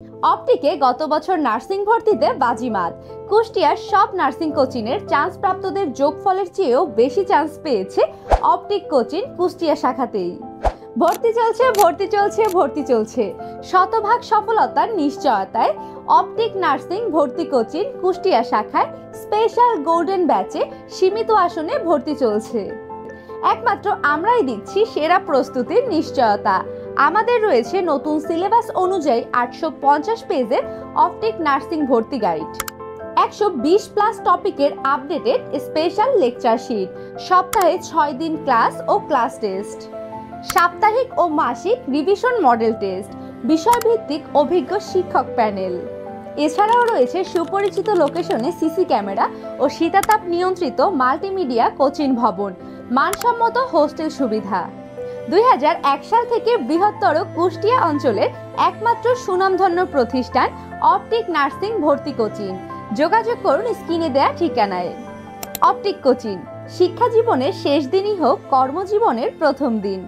অপটিকে গত বছর নার্সিং ভর্তিতে বাজিমাত। কুষ্টিয়ার সব নার্সিং কোচিংয়ের চান্স প্রাপ্তদের যোগফলের চেয়েও বেশি চান্স পেয়েছে অপটিক কোচিং কুষ্টিয়া শাখাতেই। ভর্তি চলছে শতভাগ সফলতার নিশ্চয়তায় অপটিক নার্সিং ভর্তি কোচিং কুষ্টিয়া শাখায় স্পেশাল গোল্ডেন ব্যাচে সীমিত আসনে ভর্তি চলছে। একমাত্র আমরাই দিচ্ছি সেরা প্রস্তুতির নিশ্চয়তা। আমাদের রয়েছে নতুন সিলেবাস অনুযায়ী 850 পেজের অপটিক নার্সিং ভর্তি গাইড, 120+ টপিকের আপডেটেড স্পেশাল লেকচার শিট, সপ্তাহে 6 দিন ক্লাস ও ক্লাস টেস্ট, সাপ্তাহিক ও মাসিক রিভিশন মডেল টেস্ট, বিষয়ভিত্তিক অভিজ্ঞ শিক্ষক প্যানেল। এছাড়াও রয়েছে সুপরিচিত লোকেশনে সিসি ক্যামেরা ও শীতাতাপ নিয়ন্ত্রিত মাল্টিমিডিয়া কোচিং ভবন, মানসম্মত হোস্টেল সুবিধা। 2001 সাল থেকে বৃহত্তর কুষ্টিয়া অঞ্চলের একমাত্র সুনামধন্য প্রতিষ্ঠান অপটিক নার্সিং ভর্তি কোচিং। যোগাযোগ করুন স্ক্রিনে দেয়া ঠিকানায়। অপটিক কোচিং, শিক্ষা জীবনের শেষ দিনই হোক কর্মজীবনের প্রথম দিন।